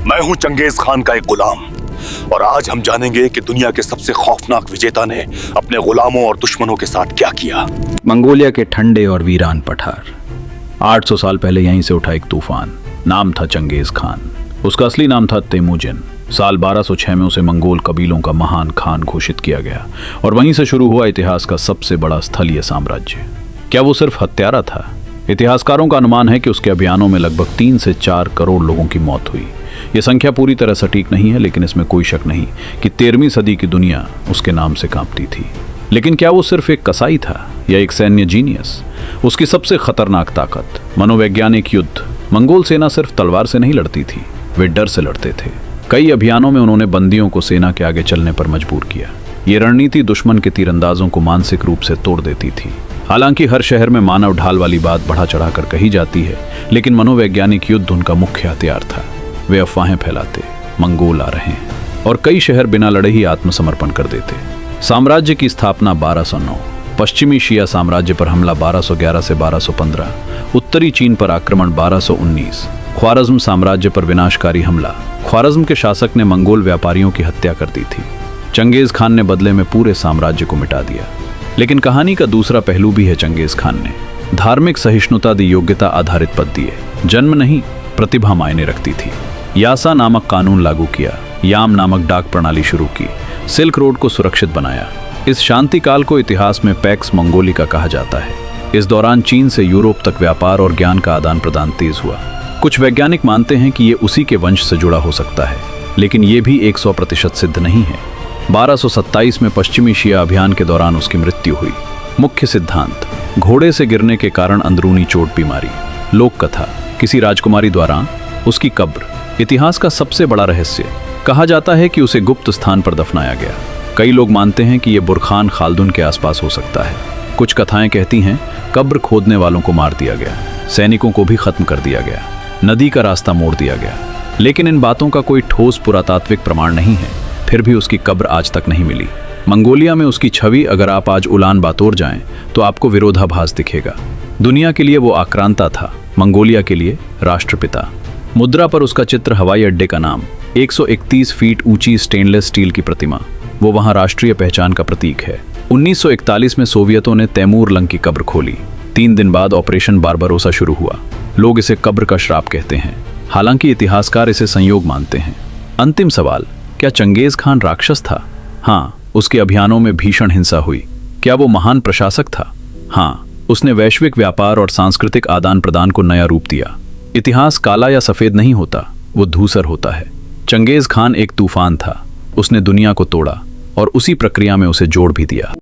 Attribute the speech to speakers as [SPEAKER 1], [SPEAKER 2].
[SPEAKER 1] मैं हूं Genghis Khan का एक गुलाम और आज हम जानेंगे कि दुनिया के सबसे खौफनाक विजेता ने अपने गुलामों और दुश्मनों के साथ क्या किया।
[SPEAKER 2] मंगोलिया के ठंडे और वीरान पठार। 800 साल पहले यहीं से उठा एक तूफान। नाम था चंगेज खान। उसका असली नाम था तेमुजिन। साल 1206 में उसे मंगोल कबीलों का महान खान घोषित किया गया और वहीं से शुरू हुआ इतिहास का सबसे बड़ा स्थलीय साम्राज्य। क्या वो सिर्फ हत्यारा था? इतिहासकारों का अनुमान है कि उसके अभियानों में लगभग 3 से 4 करोड़ लोगों की मौत हुई। ये संख्या पूरी तरह सटीक नहीं है, लेकिन इसमें कोई शक नहीं कि 13वीं सदी की दुनिया उसके नाम से कांपती थी। लेकिन क्या वो सिर्फ एक कसाई था या एक सैन्य जीनियस? उसकी सबसे खतरनाक ताकत मनोवैज्ञानिक युद्ध। मंगोल सेना सिर्फ तलवार से नहीं लड़ती थी, वे डर से लड़ते थे। कई अभियानों में उन्होंने बंदियों को सेना के आगे चलने पर मजबूर किया। ये रणनीति दुश्मन के तीरंदाजों को मानसिक रूप से तोड़ देती थी। हालांकि हर शहर में मानव ढाल वाली बात बढ़ा चढ़ाकर कही जाती है, लेकिन मनोवैज्ञानिक युद्ध उनका मुख्य हथियार था। वे अफवाहें फैलाते, मंगोल आ रहे हैं, और कई शहर बिना लड़े ही आत्मसमर्पण कर देते। साम्राज्य की स्थापना 1209, पश्चिमी शिया साम्राज्य पर हमला 1211 से 1215, उत्तरी चीन पर आक्रमण 1219, ख्वारज़्म साम्राज्य पर विनाशकारी हमला। ख्वारज़्म के शासक ने मंगोल व्यापारियों की हत्या कर दी थी। चंगेज खान ने बदले में पूरे साम्राज्य को मिटा दिया। लेकिन कहानी का दूसरा पहलू भी है। चंगेज खान ने धार्मिक सहिष्णुता दी, योग्यता आधारित पद दिए। जन्म नहीं, प्रतिभा मायने रखती थी। यासा नामक कानून लागू किया, याम नामक डाक प्रणाली शुरू की, सिल्क रोड को सुरक्षित बनाया। इस शांति काल को इतिहास में पैक्स मंगोलिका कहा जाता है। इस दौरान चीन से यूरोप तक व्यापार और ज्ञान का आदान प्रदान तेज हुआ। कुछ वैज्ञानिक मानते हैं कि ये उसी के वंश से जुड़ा हो सकता है, लेकिन ये भी 100% सिद्ध नहीं है। 1227 में पश्चिमी शिया अभियान के दौरान उसकी मृत्यु हुई। मुख्य सिद्धांत: घोड़े से गिरने के कारण अंदरूनी चोट बीमारी। लोक कथा: किसी राजकुमारी द्वारा उसकी कब्र। इतिहास का सबसे बड़ा रहस्य: कहा जाता है कि उसे गुप्त स्थान पर दफनाया गया। कई लोग मानते हैं कि यह बुरखान खालदुन के आसपास हो सकता है। कुछ कथाएं कहती हैं कब्र खोदने वालों को मार दिया गया, सैनिकों को भी खत्म कर दिया गया, नदी का रास्ता मोड़ दिया गया। लेकिन इन बातों का कोई ठोस पुरातात्विक प्रमाण नहीं है। फिर भी उसकी कब्र आज तक नहीं मिली। मंगोलिया में उसकी छवि अगर आप आज उलान बातोर जाएं तो आपको विरोधाभास दिखेगा। दुनिया के लिए वो आक्रांता था, मंगोलिया के लिए राष्ट्रपिता। मुद्रा पर उसका चित्र, हवाई अड्डे का नाम, 131 फीट ऊंची स्टेनलेस स्टील की प्रतिमा। वो वहां राष्ट्रीय पहचान का प्रतीक है। 1941 में सोवियतों ने तैमूर लंग की कब्र खोली। 3 दिन बाद ऑपरेशन बारबरोसा शुरू हुआ। लोग इसे कब्र का श्राप कहते हैं, हालांकि इतिहासकार इसे संयोग मानते हैं। अंतिम सवाल: क्या चंगेज खान राक्षस था? हाँ, उसके अभियानों में भीषण हिंसा हुई। क्या वो महान प्रशासक था? हाँ, उसने वैश्विक व्यापार और सांस्कृतिक आदान प्रदान को नया रूप दिया। इतिहास काला या सफेद नहीं होता, वो धूसर होता है। चंगेज खान एक तूफान था। उसने दुनिया को तोड़ा और उसी प्रक्रिया में उसे जोड़ भी दिया।